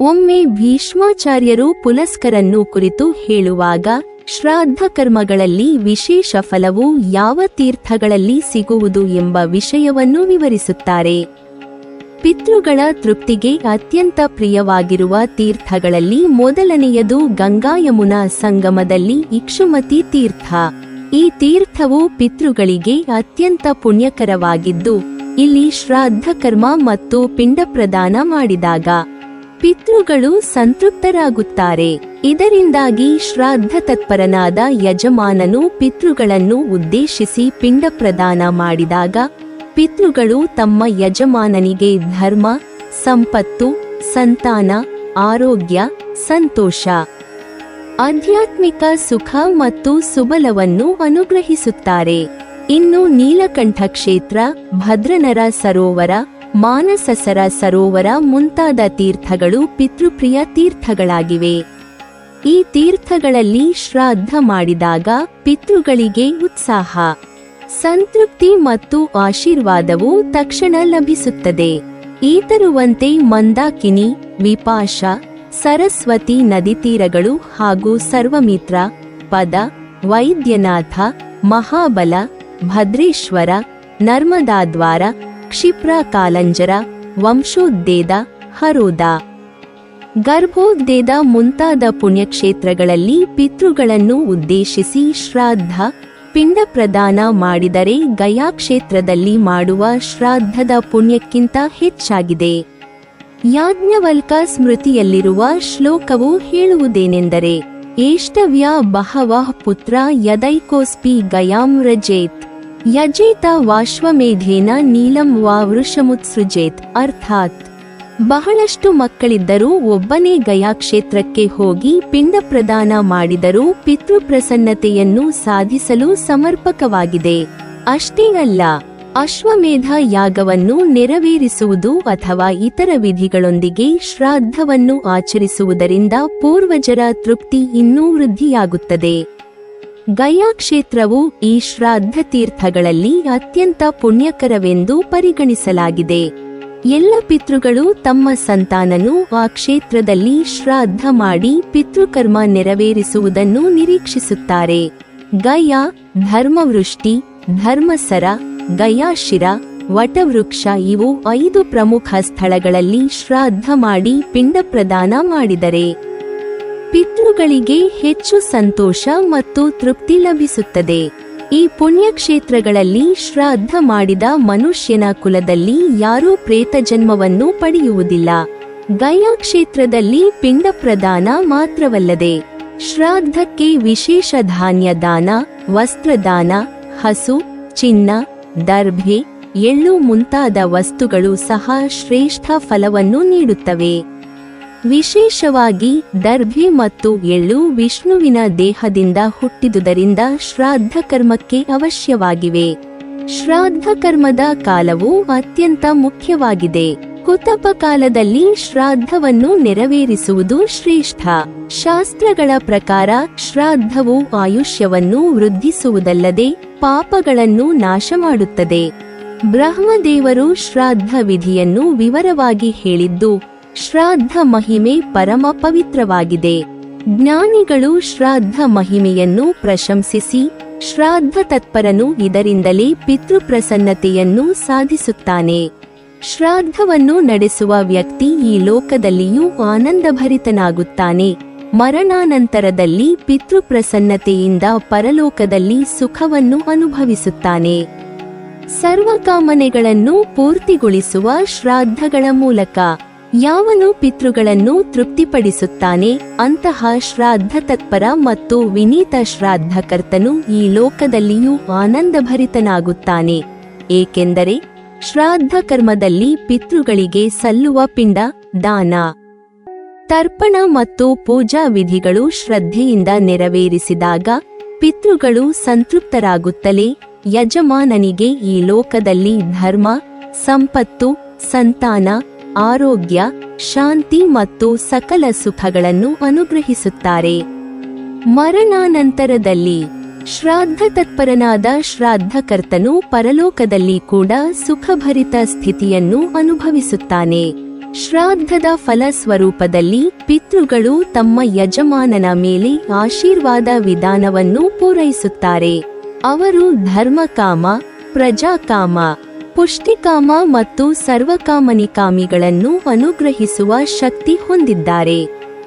ಒಮ್ಮೆ ಭೀಷ್ಮಾಚಾರ್ಯರು ಪುಲಸ್ಕರನ್ನು ಕುರಿತು ಹೇಳುವಾಗ ಶ್ರಾದ್ದ ಕರ್ಮಗಳಲ್ಲಿ ವಿಶೇಷ ಫಲವು ಯಾವ ತೀರ್ಥಗಳಲ್ಲಿ ಸಿಗುವುದು ಎಂಬ ವಿಷಯವನ್ನು ವಿವರಿಸುತ್ತಾರೆ. ಪಿತೃಗಳ ತೃಪ್ತಿಗೆ ಅತ್ಯಂತ ಪ್ರಿಯವಾಗಿರುವ ತೀರ್ಥಗಳಲ್ಲಿ ಮೊದಲನೆಯದು ಗಂಗಾಯಮುನಾ ಸಂಗಮದಲ್ಲಿ ಇಕ್ಷುಮತಿ ತೀರ್ಥ. ಈ ತೀರ್ಥವು ಪಿತೃಗಳಿಗೆ ಅತ್ಯಂತ ಪುಣ್ಯಕರವಾಗಿದ್ದು, ಇಲ್ಲಿ ಶ್ರಾದ್ದ ಕರ್ಮ ಮತ್ತು ಪಿಂಡ ಪ್ರದಾನ ಮಾಡಿದಾಗ ಪಿತೃಗಳು ಸಂತೃಪ್ತರಾಗುತ್ತಾರೆ. ಇದರಿಂದಾಗಿ ಶ್ರಾದ್ದ ತತ್ಪರನಾದ ಯಜಮಾನನು ಪಿತೃಗಳನ್ನು ಉದ್ದೇಶಿಸಿ ಪಿಂಡ ಪ್ರದಾನ ಮಾಡಿದಾಗ ಪಿತೃಗಳು ತಮ್ಮ ಯಜಮಾನನಿಗೆ ಧರ್ಮ, ಸಂಪತ್ತು, ಸಂತಾನ, ಆರೋಗ್ಯ, ಸಂತೋಷ, ಆಧ್ಯಾತ್ಮಿಕ ಸುಖ ಮತ್ತು ಸುಬಲವನ್ನು ಅನುಗ್ರಹಿಸುತ್ತಾರೆ. ಇನ್ನು ನೀಲಕಂಠ ಕ್ಷೇತ್ರ, ಭದ್ರನರ ಸರೋವರ, ಮಾನಸಸರ ಸರೋವರ ಮುಂತಾದ ತೀರ್ಥಗಳು ಪಿತೃಪ್ರಿಯ ತೀರ್ಥಗಳಾಗಿವೆ. ಈ ತೀರ್ಥಗಳಲ್ಲಿ ಶ್ರಾದ್ದ ಮಾಡಿದಾಗ ಪಿತೃಗಳಿಗೆ ಉತ್ಸಾಹ, ಸಂತೃಪ್ತಿ ಮತ್ತು ಆಶೀರ್ವಾದವು ತಕ್ಷಣ ಲಭಿಸುತ್ತದೆ. ಈತರುವಂತೆ ಮಂದಾಕಿನಿ, ವಿಪಾಶ, ಸರಸ್ವತಿ ನದಿತೀರಗಳು ಹಾಗೂ ಸರ್ವಮಿತ್ರ, ಪದ, ವೈದ್ಯನಾಥ, ಮಹಾಬಲ, ಭದ್ರೇಶ್ವರ, ನರ್ಮದಾದ್ವಾರ, ಕ್ಷಿಪ್ರ ಕಾಲಂಜರ, ವಂಶೋದ್ದೇದ, ಹರೋದ, ಗರ್ಭೋದ್ದೇದ ಮುಂತಾದ ಪುಣ್ಯಕ್ಷೇತ್ರಗಳಲ್ಲಿ ಪಿತೃಗಳನ್ನು ಉದ್ದೇಶಿಸಿ ಶ್ರಾದ್ದ, ಪಿಂಡ ಪ್ರದಾನ ಮಾಡಿದರೆ ಗಯಾ ಕ್ಷೇತ್ರದಲ್ಲಿ ಮಾಡುವ ಶ್ರಾದ್ದದ ಪುಣ್ಯಕ್ಕಿಂತ ಹೆಚ್ಚಾಗಿದೆ. ಯಾಜ್ಞವಲ್ಕ ಸ್ಮೃತಿಯಲ್ಲಿರುವ ಶ್ಲೋಕವು ಹೇಳುವುದೇನೆಂದರೆ, ಏಷ್ಟವ್ಯ ಬಹವಃ ಪುತ್ರ ಯದೈಕೋಸ್ಪಿ ಗಯಾಂ ವ್ರಜೇತ್ ಯಜೇತ ವಾಶ್ವಮೇಧೇನ ನೀಲಂ ವಾ ವೃಷಮುತ್ಸೃಜೇತ್. ಅರ್ಥಾತ್ ಬಹಳಷ್ಟು ಮಕ್ಕಳಿದ್ದರೂ ಒಬ್ಬನೇ ಗಯಾ ಕ್ಷೇತ್ರಕ್ಕೆ ಹೋಗಿ ಪಿಂಡ ಪ್ರದಾನ ಮಾಡಿದರೂ ಪಿತೃಪ್ರಸನ್ನತೆಯನ್ನು ಸಾಧಿಸಲು ಸಮರ್ಪಕವಾಗಿದೆ. ಅಷ್ಟೇ ಅಲ್ಲ, ಅಶ್ವಮೇಧ ಯಾಗವನ್ನು ನೆರವೇರಿಸುವುದು ಅಥವಾ ಇತರ ವಿಧಿಗಳೊಂದಿಗೆ ಶ್ರಾದ್ದವನ್ನು ಆಚರಿಸುವುದರಿಂದ ಪೂರ್ವಜರ ತೃಪ್ತಿ ಇನ್ನೂ ವೃದ್ಧಿಯಾಗುತ್ತದೆ. ಗಯಾ ಕ್ಷೇತ್ರವು ಈ ಶ್ರಾದ್ದ ತೀರ್ಥಗಳಲ್ಲಿ ಅತ್ಯಂತ ಪುಣ್ಯಕರವೆಂದು ಪರಿಗಣಿಸಲಾಗಿದೆ. ಎಲ್ಲ ಪಿತೃಗಳು ತಮ್ಮ ಸಂತಾನನು ಆ ಕ್ಷೇತ್ರದಲ್ಲಿ ಶ್ರಾದ್ದ ಮಾಡಿ ಪಿತೃಕರ್ಮ ನೆರವೇರಿಸುವುದನ್ನು ನಿರೀಕ್ಷಿಸುತ್ತಾರೆ. ಗಯಾ, ಧರ್ಮವೃಷ್ಟಿ, ಧರ್ಮಸರ, ಗಯಾಶಿರ, ವಟವೃಕ್ಷ ಇವು 5 ಪ್ರಮುಖ ಸ್ಥಳಗಳಲ್ಲಿ ಶ್ರಾದ್ದ ಮಾಡಿ ಪಿಂಡ ಪ್ರದಾನ ಮಾಡಿದರೆ ಪಿತೃಗಳಿಗೆ ಹೆಚ್ಚು ಸಂತೋಷ ಮತ್ತು ತೃಪ್ತಿ ಲಭಿಸುತ್ತದೆ. ಈ ಪುಣ್ಯಕ್ಷೇತ್ರಗಳಲ್ಲಿ ಶ್ರಾದ್ದ ಮಾಡಿದ ಮನುಷ್ಯನ ಕುಲದಲ್ಲಿ ಯಾರೂ ಪ್ರೇತಜನ್ಮವನ್ನು ಪಡೆಯುವುದಿಲ್ಲ. ಗಯಾ ಕ್ಷೇತ್ರದಲ್ಲಿ ಪಿಂಡ ಪ್ರದಾನ ಮಾತ್ರವಲ್ಲದೆ ಶ್ರಾದ್ದಕ್ಕೆ ವಿಶೇಷ ಧಾನ್ಯ ದಾನ, ವಸ್ತ್ರದಾನ, ಹಸು, ಚಿನ್ನ, ದರ್ಭೆ, ಎಳ್ಳು ಮುಂತಾದ ವಸ್ತುಗಳು ಸಹ ಶ್ರೇಷ್ಠ ಫಲವನ್ನು ನೀಡುತ್ತವೆ. ವಿಶೇಷವಾಗಿ ದರ್ಭೆ ಮತ್ತು ಎಳ್ಳು ವಿಷ್ಣುವಿನ ದೇಹದಿಂದ ಹುಟ್ಟಿದುದರಿಂದ ಶ್ರಾದ್ದ ಕರ್ಮಕ್ಕೆ ಅವಶ್ಯವಾಗಿವೆ. ಶ್ರಾದ್ದ ಕರ್ಮದ ಕಾಲವು ಅತ್ಯಂತ ಮುಖ್ಯವಾಗಿದೆ. ಕುತಪ ಕಾಲದಲ್ಲಿ ಶ್ರಾದ್ದವನ್ನು ನೆರವೇರಿಸುವುದು ಶ್ರೇಷ್ಠ. ಶಾಸ್ತ್ರಗಳ ಪ್ರಕಾರ ಶ್ರಾದ್ದವು ಆಯುಷ್ಯವನ್ನು ವೃದ್ಧಿಸುವುದಲ್ಲದೆ ಪಾಪಗಳನ್ನು ನಾಶ ಮಾಡುತ್ತದೆ. ಬ್ರಹ್ಮದೇವರು ಶ್ರಾದ್ದ ವಿಧಿಯನ್ನು ವಿವರವಾಗಿ ಹೇಳಿದ್ದು, ಶ್ರಾದ್ದ ಮಹಿಮೆ ಪರಮ ಪವಿತ್ರವಾಗಿದೆ. ಜ್ಞಾನಿಗಳು ಶ್ರಾದ್ದ ಮಹಿಮೆಯನ್ನು ಪ್ರಶಂಸಿಸಿ ಶ್ರಾದ್ದ ತತ್ಪರನು ಇದರಿಂದಲೇ ಪಿತೃಪ್ರಸನ್ನತೆಯನ್ನು ಸಾಧಿಸುತ್ತಾನೆ. ಶ್ರಾದ್ದವನ್ನು ನಡೆಸುವ ವ್ಯಕ್ತಿ ಈ ಲೋಕದಲ್ಲಿಯೂ ಆನಂದಭರಿತನಾಗುತ್ತಾನೆ. ಮರಣಾನಂತರದಲ್ಲಿ ಪಿತೃಪ್ರಸನ್ನತೆಯಿಂದ ಪರಲೋಕದಲ್ಲಿ ಸುಖವನ್ನು ಅನುಭವಿಸುತ್ತಾನೆ. ಸರ್ವಕಾಮನೆಗಳನ್ನು ಪೂರ್ತಿಗೊಳಿಸುವ ಶ್ರಾದ್ದಗಳ ಮೂಲಕ ಯಾವನು ಪಿತೃಗಳನ್ನು ತೃಪ್ತಿಪಡಿಸುತ್ತಾನೆ ಅಂತಹ ಶ್ರಾದ್ದ ತತ್ಪರ ಮತ್ತು ವಿನೀತ ಶ್ರಾದ್ದಕರ್ತನು ಈ ಲೋಕದಲ್ಲಿಯೂ ಆನಂದಭರಿತನಾಗುತ್ತಾನೆ. ಏಕೆಂದರೆ ಶ್ರಾದ್ದ ಕರ್ಮದಲ್ಲಿ ಪಿತೃಗಳಿಗೆ ಸಲ್ಲುವ ಪಿಂಡ, ದಾನ, ತರ್ಪಣ ಮತ್ತು ಪೂಜಾ ವಿಧಿಗಳು ಶ್ರದ್ಧೆಯಿಂದ ನೆರವೇರಿಸಿದಾಗ ಪಿತೃಗಳು ಸಂತೃಪ್ತರಾಗುತ್ತಲೇ ಯಜಮಾನನಿಗೆ ಈ ಲೋಕದಲ್ಲಿ ಧರ್ಮ, ಸಂಪತ್ತು, ಸಂತಾನ, ಆರೋಗ್ಯ, ಶಾಂತಿ ಮತ್ತು ಸಕಲ ಸುಖಗಳನ್ನು ಅನುಗ್ರಹಿಸುತ್ತಾರೆ. ಮರಣಾನಂತರದಲ್ಲಿ ಶ್ರಾದ್ದ ತತ್ಪರನಾದ ಶ್ರಾದ್ದಕರ್ತನು ಪರಲೋಕದಲ್ಲಿ ಕೂಡ ಸುಖಭರಿತ ಸ್ಥಿತಿಯನ್ನು ಅನುಭವಿಸುತ್ತಾನೆ. ಶ್ರಾದ್ದದ ಫಲಸ್ವರೂಪದಲ್ಲಿ ಪಿತೃಗಳು ತಮ್ಮ ಯಜಮಾನನ ಮೇಲೆ ಆಶೀರ್ವಾದ ವಿಧಾನವನ್ನು ಪೂರೈಸುತ್ತಾರೆ. ಅವರು ಧರ್ಮಕಾಮ, ಪ್ರಜಾಕಾಮ, ಪುಷ್ಟಿಕಾಮ ಮತ್ತು ಸರ್ವಕಾಮನಿಕಾಮಿಗಳನ್ನು ಅನುಗ್ರಹಿಸುವ ಶಕ್ತಿ ಹೊಂದಿದ್ದಾರೆ.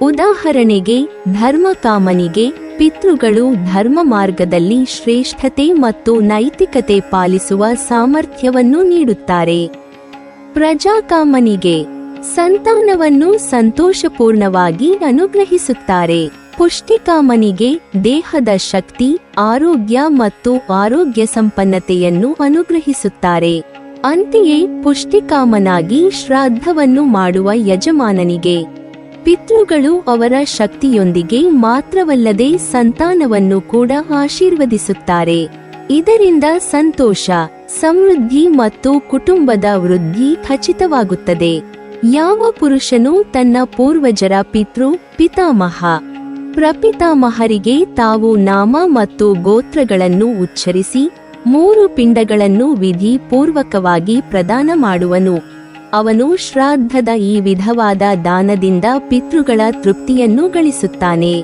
ಉದಾಹರಣೆಗೆ, ಧರ್ಮಕಾಮನಿಗೆ ಪಿತೃಗಳು ಧರ್ಮ ಮಾರ್ಗದಲ್ಲಿ ಶ್ರೇಷ್ಠತೆ ಮತ್ತು ನೈತಿಕತೆ ಪಾಲಿಸುವ ಸಾಮರ್ಥ್ಯವನ್ನು ನೀಡುತ್ತಾರೆ. ಪ್ರಜಾಕಾಮನಿಗೆ ಸಂತಾನವನ್ನು ಸಂತೋಷಪೂರ್ಣವಾಗಿ ಅನುಗ್ರಹಿಸುತ್ತಾರೆ. ಪುಷ್ಟಿಕಾಮನಿಗೆ ದೇಹದ ಶಕ್ತಿ, ಆರೋಗ್ಯ ಮತ್ತು ಆರೋಗ್ಯ ಸಂಪನ್ನತೆಯನ್ನು ಅನುಗ್ರಹಿಸುತ್ತಾರೆ. ಅಂತೆಯೇ ಪುಷ್ಟಿಕಾಮನಾಗಿ ಶ್ರಾದ್ದವನ್ನು ಮಾಡುವ ಯಜಮಾನನಿಗೆ ಪಿತೃಗಳು ಅವರ ಶಕ್ತಿಯೊಂದಿಗೆ ಮಾತ್ರವಲ್ಲದೆ ಸಂತಾನವನ್ನು ಕೂಡ ಆಶೀರ್ವದಿಸುತ್ತಾರೆ. ಇದರಿಂದ ಸಂತೋಷ, ಸಮೃದ್ಧಿ ಮತ್ತು ಕುಟುಂಬದ ವೃದ್ಧಿ ಖಚಿತವಾಗುತ್ತದೆ. ಯಾವ ಪುರುಷನು ತನ್ನ ಪೂರ್ವಜರ ಪಿತಾಮಹ, ಪ್ರಪಿತಾಮಹರಿಗೆ ತಾವು ನಾಮ ಮತ್ತು ಗೋತ್ರಗಳನ್ನು ಉಚ್ಚರಿಸಿ 3 ಪಿಂಡಗಳನ್ನು ವಿಧಿ ಪೂರ್ವಕವಾಗಿ ಪ್ರದಾನ ಮಾಡುವನು, ಅವನು ಶ್ರಾದ್ದದ ಈ ವಿಧವಾದ ದಾನದಿಂದ ಪಿತೃಗಳ ತೃಪ್ತಿಯನ್ನು ಗಳಿಸುತ್ತಾನೆ.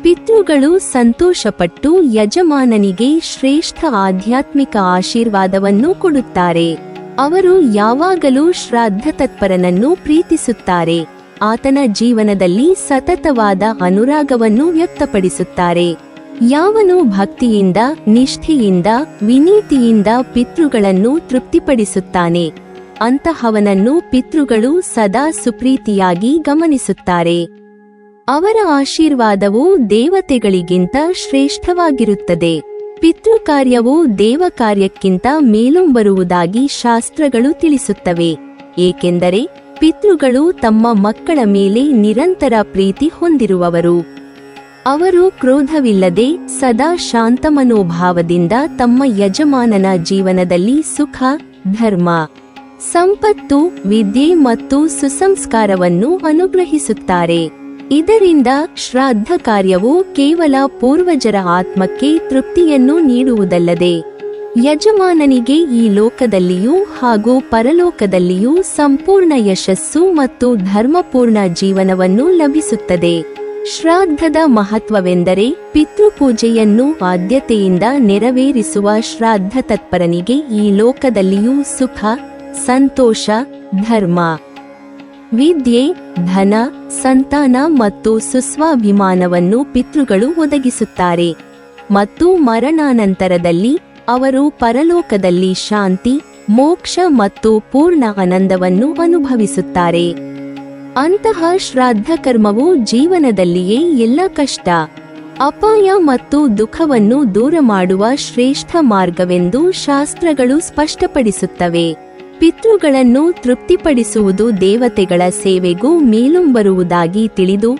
ಪಿತೃಗಳು ಸಂತೋಷಪಟ್ಟು ಯಜಮಾನನಿಗೆ ಶ್ರೇಷ್ಠ ಆಧ್ಯಾತ್ಮಿಕ ಆಶೀರ್ವಾದವನ್ನು ಕೊಡುತ್ತಾರೆ. ಅವರು ಯಾವಾಗಲೂ ಶ್ರಾದ್ದ ತತ್ಪರನನ್ನು ಪ್ರೀತಿಸುತ್ತಾರೆ. ಆತನ ಜೀವನದಲ್ಲಿ ಸತತವಾದ ಅನುರಾಗವನ್ನು ವ್ಯಕ್ತಪಡಿಸುತ್ತಾರೆ. ಯಾವನು ಭಕ್ತಿಯಿಂದ, ನಿಷ್ಠೆಯಿಂದ, ವಿನೀತಿಯಿಂದ ಪಿತೃಗಳನ್ನು ತೃಪ್ತಿಪಡಿಸುತ್ತಾನೆ, ಅಂತಹವನನ್ನು ಪಿತೃಗಳು ಸದಾ ಸುಪ್ರೀತಿಯಾಗಿ ಗಮನಿಸುತ್ತಾರೆ. ಅವರ ಆಶೀರ್ವಾದವು ದೇವತೆಗಳಿಗಿಂತ ಶ್ರೇಷ್ಠವಾಗಿರುತ್ತದೆ. ಪಿತೃಕಾರ್ಯವು ದೇವಕಾರ್ಯಕ್ಕಿಂತ ಮೇಲುಂಬರುವುದಾಗಿ ಶಾಸ್ತ್ರಗಳು ತಿಳಿಸುತ್ತವೆ. ಏಕೆಂದರೆ ಪಿತೃಗಳು ತಮ್ಮ ಮಕ್ಕಳ ಮೇಲೆ ನಿರಂತರ ಪ್ರೀತಿ ಹೊಂದಿರುವವರು. ಅವರು ಕ್ರೋಧವಿಲ್ಲದೆ ಸದಾ ಶಾಂತ ಮನೋಭಾವದಿಂದ ತಮ್ಮ ಯಜಮಾನನ ಜೀವನದಲ್ಲಿ ಸುಖ, ಧರ್ಮ, ಸಂಪತ್ತು, ವಿದ್ಯೆ ಮತ್ತು ಸುಸಂಸ್ಕಾರವನ್ನು ಅನುಗ್ರಹಿಸುತ್ತಾರೆ. ಇದರಿಂದ ಶ್ರಾದ್ದ ಕಾರ್ಯವು ಕೇವಲ ಪೂರ್ವಜರ ಆತ್ಮಕ್ಕೆ ತೃಪ್ತಿಯನ್ನು ನೀಡುವುದಲ್ಲದೆ ಯಜಮಾನನಿಗೆ ಈ ಲೋಕದಲ್ಲಿಯೂ ಹಾಗೂ ಪರಲೋಕದಲ್ಲಿಯೂ ಸಂಪೂರ್ಣ ಯಶಸ್ಸು ಮತ್ತು ಧರ್ಮಪೂರ್ಣ ಜೀವನವನ್ನು ಲಭಿಸುತ್ತದೆ. ಶ್ರಾದ್ದದ ಮಹತ್ವವೆಂದರೆ ಪಿತೃಪೂಜೆಯನ್ನು ಆದ್ಯತೆಯಿಂದ ನೆರವೇರಿಸುವ ಶ್ರಾದ್ದ ತತ್ಪರನಿಗೆ ಈ ಲೋಕದಲ್ಲಿಯೂ ಸುಖ, ಸಂತೋಷ, ಧರ್ಮ, ವಿದ್ಯೆ, ಧನ, ಸಂತಾನ ಮತ್ತು ಸುಸ್ವಾಭಿಮಾನವನ್ನು ಪಿತೃಗಳು ಒದಗಿಸುತ್ತಾರೆ. ಮತ್ತು ಮರಣಾನಂತರದಲ್ಲಿ ಅವರು ಪರಲೋಕದಲ್ಲಿ ಶಾಂತಿ, ಮೋಕ್ಷ ಮತ್ತು ಪೂರ್ಣ ಆನಂದವನ್ನು ಅನುಭವಿಸುತ್ತಾರೆ. ಅಂತಹ ಶ್ರಾದ್ದ ಕರ್ಮವು ಜೀವನದಲ್ಲಿಯೇ ಎಲ್ಲ ಕಷ್ಟ, ಅಪಾಯ ಮತ್ತು ದುಃಖವನ್ನು ದೂರ ಮಾಡುವ ಶ್ರೇಷ್ಠ ಮಾರ್ಗವೆಂದು ಶಾಸ್ತ್ರಗಳು ಸ್ಪಷ್ಟಪಡಿಸುತ್ತವೆ. ಪಿತೃಗಳನ್ನು ತೃಪ್ತಿಪಡಿಸುವುದು ದೇವತೆಗಳ ಸೇವೆಗೂ ಮೇಲುಂಬರುವುದಾಗಿ ತಿಳಿದು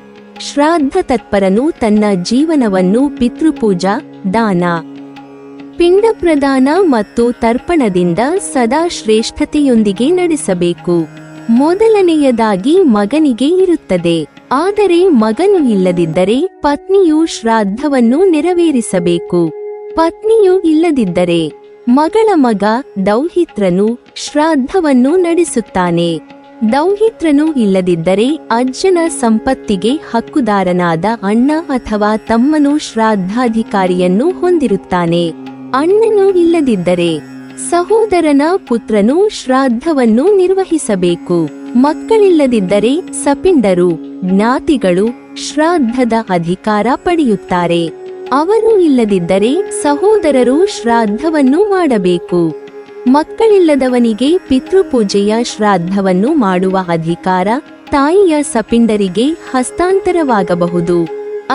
ಶ್ರಾದ್ದ ತತ್ಪರನು ತನ್ನ ಜೀವನವನ್ನು ಪಿತೃಪೂಜಾ, ದಾನ, ಪಿಂಡ ಪ್ರದಾನ ಮತ್ತು ತರ್ಪಣದಿಂದ ಸದಾ ಶ್ರೇಷ್ಠತೆಯೊಂದಿಗೆ ನಡೆಸಬೇಕು. ಮೊದಲನೆಯದಾಗಿ ಮಗನಿಗೆ ಇರುತ್ತದೆ. ಆದರೆ ಮಗನು ಇಲ್ಲದಿದ್ದರೆ ಪತ್ನಿಯು ಶ್ರಾದ್ದವನ್ನು ನೆರವೇರಿಸಬೇಕು. ಪತ್ನಿಯು ಇಲ್ಲದಿದ್ದರೆ ಮಗಳ ಮಗ ದೌಹಿತ್ರನು ಶ್ರಾದ್ದವನ್ನು ನಡೆಸುತ್ತಾನೆ. ದೌಹಿತ್ರನು ಇಲ್ಲದಿದ್ದರೆ ಅಜ್ಜನ ಸಂಪತ್ತಿಗೆ ಹಕ್ಕುದಾರನಾದ ಅಣ್ಣ ಅಥವಾ ತಮ್ಮನು ಶ್ರಾದ್ದಾಧಿಕಾರಿಯನ್ನು ಹೊಂದಿರುತ್ತಾನೆ. ಅಣ್ಣನು ಇಲ್ಲದಿದ್ದರೆ ಸಹೋದರನ ಪುತ್ರನು ಶ್ರಾದ್ದವನ್ನು ನಿರ್ವಹಿಸಬೇಕು. ಮಕ್ಕಳಿಲ್ಲದಿದ್ದರೆ ಸಪಿಂಡರು, ಜ್ಞಾತಿಗಳು ಶ್ರಾದ್ದದ ಅಧಿಕಾರ ಪಡೆಯುತ್ತಾರೆ. ಅವರು ಇಲ್ಲದಿದ್ದರೆ ಸಹೋದರರು ಶ್ರಾದ್ದವನ್ನು ಮಾಡಬೇಕು. ಮಕ್ಕಳಿಲ್ಲದವನಿಗೆ ಪಿತೃಪೂಜೆಯ ಶ್ರಾದ್ದವನ್ನು ಮಾಡುವ ಅಧಿಕಾರ ತಾಯಿಯ ಸಪಿಂಡರಿಗೆ ಹಸ್ತಾಂತರವಾಗಬಹುದು.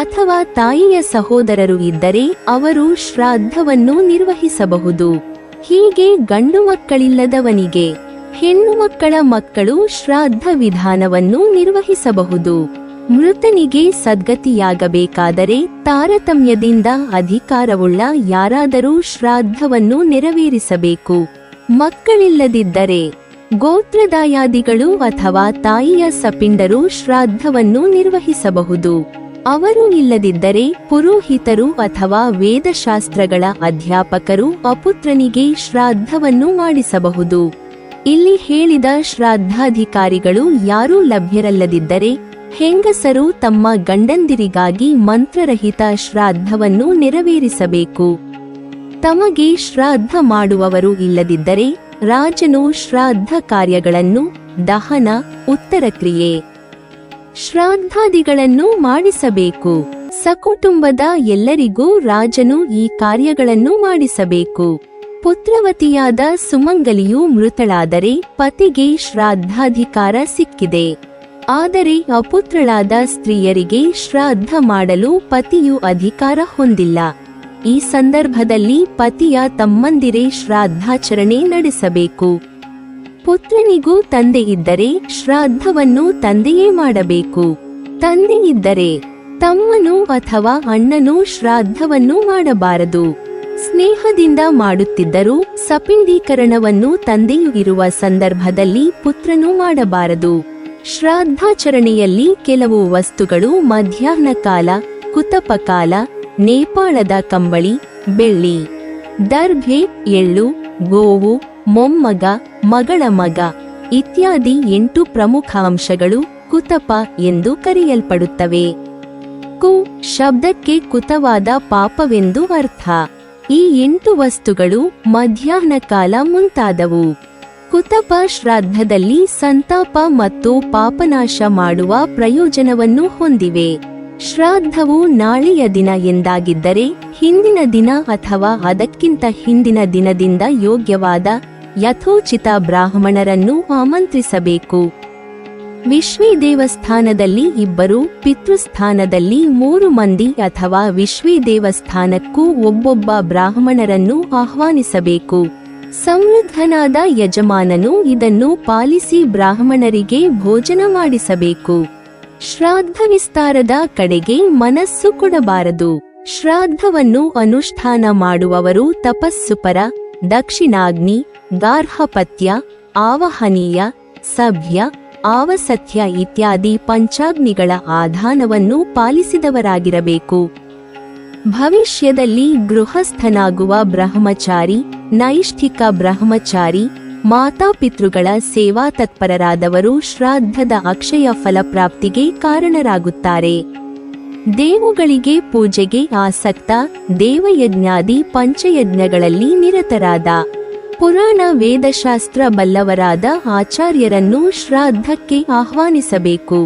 ಅಥವಾ ತಾಯಿಯ ಸಹೋದರರು ಇದ್ದರೆ ಅವರು ಶ್ರಾದ್ದವನ್ನು ನಿರ್ವಹಿಸಬಹುದು. ಹೀಗೆ ಗಂಡು ಮಕ್ಕಳಿಲ್ಲದವನಿಗೆ ಹೆಣ್ಣು ಮಕ್ಕಳ ಮಕ್ಕಳು ಶ್ರಾದ್ದ ವಿಧಾನವನ್ನು ನಿರ್ವಹಿಸಬಹುದು. ಮೃತನಿಗೆ ಸದ್ಗತಿಯಾಗಬೇಕಾದರೆ ತಾರತಮ್ಯದಿಂದ ಅಧಿಕಾರವುಳ್ಳ ಯಾರಾದರೂ ಶ್ರಾದ್ದವನ್ನು ನೆರವೇರಿಸಬೇಕು. ಮಕ್ಕಳಿಲ್ಲದಿದ್ದರೆ ಗೋತ್ರದಾಯಾದಿಗಳು ಅಥವಾ ತಾಯಿಯ ಸಪಿಂಡರು ಶ್ರಾದ್ದವನ್ನು ನಿರ್ವಹಿಸಬಹುದು. ಅವರು ಇಲ್ಲದಿದ್ದರೆ ಪುರೋಹಿತರು ಅಥವಾ ವೇದಶಾಸ್ತ್ರಗಳ ಅಧ್ಯಾಪಕರು ಅಪುತ್ರನಿಗೆ ಶ್ರಾದ್ದವನ್ನು ಮಾಡಿಸಬಹುದು. ಇಲ್ಲಿ ಹೇಳಿದ ಶ್ರಾದ್ದಾಧಿಕಾರಿಗಳು ಯಾರೂ ಲಭ್ಯರಲ್ಲದಿದ್ದರೆ ಹೆಂಗಸರು ತಮ್ಮ ಗಂಡಂದಿರಿಗಾಗಿ ಮಂತ್ರರಹಿತ ಶ್ರಾದ್ದವನ್ನು ನೆರವೇರಿಸಬೇಕು. ತಮಗೆ ಶ್ರಾದ್ದ ಮಾಡುವವರು ಇಲ್ಲದಿದ್ದರೆ ರಾಜನು ಶ್ರಾದ್ದ ಕಾರ್ಯಗಳನ್ನು ದಹನ, ಉತ್ತರಕ್ರಿಯೆ, ಶ್ರಾದ್ದಾದಿಗಳನ್ನು ಮಾಡಿಸಬೇಕು. ಸಕುಟುಂಬದ ಎಲ್ಲರಿಗೂ ರಾಜನು ಈ ಕಾರ್ಯಗಳನ್ನು ಮಾಡಿಸಬೇಕು. ಪುತ್ರವತಿಯಾದ ಸುಮಂಗಲಿಯು ಮೃತಳಾದರೆ ಪತಿಗೆ ಶ್ರಾದ್ದಾಧಿಕಾರ ಸಿಕ್ಕಿದೆ. ಆದರೆ ಅಪುತ್ರಳಾದ ಸ್ತ್ರೀಯರಿಗೆ ಶ್ರಾದ್ದ ಮಾಡಲು ಪತಿಯು ಅಧಿಕಾರ ಹೊಂದಿಲ್ಲ. ಈ ಸಂದರ್ಭದಲ್ಲಿ ಪತಿಯ ತಮ್ಮಂದಿರೇ ಶ್ರಾದ್ದಾಚರಣೆ ನಡೆಸಬೇಕು. ಪುತ್ರನಿಗೂ ತಂದೆ ಇದ್ದರೆ ಶ್ರಾದ್ದವನ್ನು ತಂದೆಯೇ ಮಾಡಬೇಕು. ತಂದೆ ಇದ್ದರೆ ತಮ್ಮನು ಅಥವಾ ಅಣ್ಣನು ಶ್ರಾದ್ದವನ್ನು ಮಾಡಬಾರದು. ಸ್ನೇಹದಿಂದ ಮಾಡುತ್ತಿದ್ದರೂ ಸಪಿಂಡೀಕರಣವನ್ನು ತಂದೆಯು ಇರುವ ಸಂದರ್ಭದಲ್ಲಿ ಪುತ್ರನು ಮಾಡಬಾರದು. ಶ್ರಾದ್ದಾಚರಣೆಯಲ್ಲಿ ಕೆಲವು ವಸ್ತುಗಳು ಮಧ್ಯಾಹ್ನ ಕಾಲ, ಕುತಪ ಕಾಲ, ನೇಪಾಳದ ಕಂಬಳಿ, ಬೆಳ್ಳಿ, ದರ್ಭೆ, ಎಳ್ಳು, ಗೋವು, ಮೊಮ್ಮಗ, ಮಗಳ ಮಗ ಇತ್ಯಾದಿ 8 ಪ್ರಮುಖ ಅಂಶಗಳು ಕುತಪ ಎಂದು ಕರೆಯಲ್ಪಡುತ್ತವೆ. ಕು ಶಬ್ದಕ್ಕೆ ಕುತವಾದ ಪಾಪವೆಂದು ಅರ್ಥ. ಈ 8 ವಸ್ತುಗಳು ಮಧ್ಯಾಹ್ನ ಕಾಲ ಮುಂತಾದವು. ಕುತಪ ಶ್ರಾದ್ದದಲ್ಲಿ ಸಂತಾಪ ಮತ್ತು ಪಾಪನಾಶ ಮಾಡುವ ಪ್ರಯೋಜನವನ್ನು ಹೊಂದಿವೆ. ಶ್ರಾದ್ದವು ನಾಳೆಯ ದಿನ ಎಂದಾಗಿದ್ದರೆ ಹಿಂದಿನ ದಿನ ಅಥವಾ ಅದಕ್ಕಿಂತ ಹಿಂದಿನ ದಿನದಿಂದ ಯೋಗ್ಯವಾದ ಯಥೋಚಿತ ಬ್ರಾಹ್ಮಣರನ್ನು ಆಮಂತ್ರಿಸಬೇಕು. ವಿಶ್ವೇ ದೇವಸ್ಥಾನದಲ್ಲಿ 2, ಪಿತೃಸ್ಥಾನದಲ್ಲಿ 3 ಮಂದಿ ಅಥವಾ ವಿಶ್ವೇ ದೇವಸ್ಥಾನಕ್ಕೂ ಒಬ್ಬೊಬ್ಬ ಬ್ರಾಹ್ಮಣರನ್ನು ಆಹ್ವಾನಿಸಬೇಕು. ಸಮೃದ್ಧನಾದ ಯಜಮಾನನು ಇದನ್ನು ಪಾಲಿಸಿ ಬ್ರಾಹ್ಮಣರಿಗೆ ಭೋಜನ ಮಾಡಿಸಬೇಕು. ಶ್ರಾದ್ದ ವಿಸ್ತಾರದ ಕಡೆಗೆ ಮನಸ್ಸು ಕೊಡಬಾರದು. ಶ್ರಾದ್ದವನ್ನು ಅನುಷ್ಠಾನ ಮಾಡುವವರು ತಪಸ್ಸುಪರ, ದಕ್ಷಿಣಾಗ್ನಿ, ಗಾರ್ಹಪತ್ಯ, ಆವಹನೀಯ, ಸಭ್ಯ, ಆವಸತ್ಯ ಇತ್ಯಾದಿ ಪಂಚಾಗ್ನಿಗಳ ಆಧಾನವನ್ನು ಪಾಲಿಸಿದವರಾಗಿರಬೇಕು. ಭವಿಷ್ಯದಲ್ಲಿ ಗೃಹಸ್ಥನಾಗುವ ಬ್ರಹ್ಮಚಾರಿ, ನೈಷ್ಠಿಕ ಬ್ರಹ್ಮಚಾರಿ, ಮಾತಾಪಿತೃಗಳ ಸೇವಾ ತತ್ಪರರಾದವರು ಶ್ರಾದ್ದದ ಅಕ್ಷಯ ಫಲಪ್ರಾಪ್ತಿಗೆ ಕಾರಣರಾಗುತ್ತಾರೆ. ದೇವುಗಳಿಗೆ ಪೂಜೆಗೆ ಆಸಕ್ತ, ದೇವಯಜ್ಞಾದಿ ಪಂಚಯಜ್ಞಗಳಲ್ಲಿ ನಿರತರಾದ, ಪುರಾಣ ವೇದಶಾಸ್ತ್ರ ಬಲ್ಲವರಾದ ಆಚಾರ್ಯರನ್ನು ಶ್ರಾದ್ದಕ್ಕೆ ಆಹ್ವಾನಿಸಬೇಕು.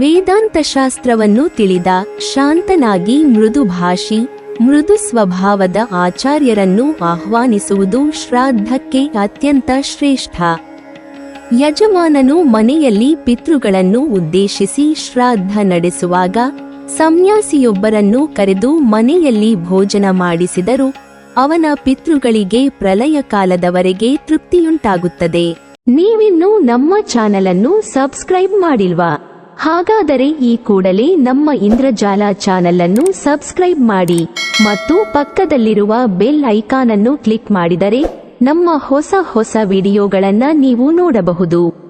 ವೇದಾಂತ ಶಾಸ್ತ್ರವನ್ನು ತಿಳಿದ, ಶಾಂತನಾಗಿ ಮೃದುಭಾಷಿ, ಮೃದು ಸ್ವಭಾವದ ಆಚಾರ್ಯರನ್ನು ಆಹ್ವಾನಿಸುವುದು ಶ್ರಾದ್ದಕ್ಕೆ ಅತ್ಯಂತ ಶ್ರೇಷ್ಠ. ಯಜಮಾನನು ಮನೆಯಲ್ಲಿ ಪಿತೃಗಳನ್ನು ಉದ್ದೇಶಿಸಿ ಶ್ರಾದ್ದ ನಡೆಸುವಾಗ ಸನ್ಯಾಸಿಯೊಬ್ಬರನ್ನು ಕರೆದು ಮನೆಯಲ್ಲಿ ಭೋಜನ ಮಾಡಿಸಿದರೂ ಅವನ ಪಿತೃಗಳಿಗೆ ಪ್ರಳಯ ಕಾಲದವರೆಗೆ ತೃಪ್ತಿಯುಂಟಾಗುತ್ತದೆ. ನೀವಿನ್ನೂ ನಮ್ಮ ಚಾನಲನ್ನು ಸಬ್ಸ್ಕ್ರೈಬ್ ಮಾಡಿಲ್ವಾ? ಹಾಗಾದರೆ ಈ ಕೂಡಲೇ ನಮ್ಮ ಇಂದ್ರಜಾಲ ಚಾನಲ್ ಅನ್ನು ಸಬ್ಸ್ಕ್ರೈಬ್ ಮಾಡಿ ಮತ್ತು ಪಕ್ಕದಲ್ಲಿರುವ ಬೆಲ್ ಐಕಾನ್ ಅನ್ನು ಕ್ಲಿಕ್ ಮಾಡಿದರೆ ನಮ್ಮ ಹೊಸ ವಿಡಿಯೋಗಳನ್ನು ನೀವು ನೋಡಬಹುದು.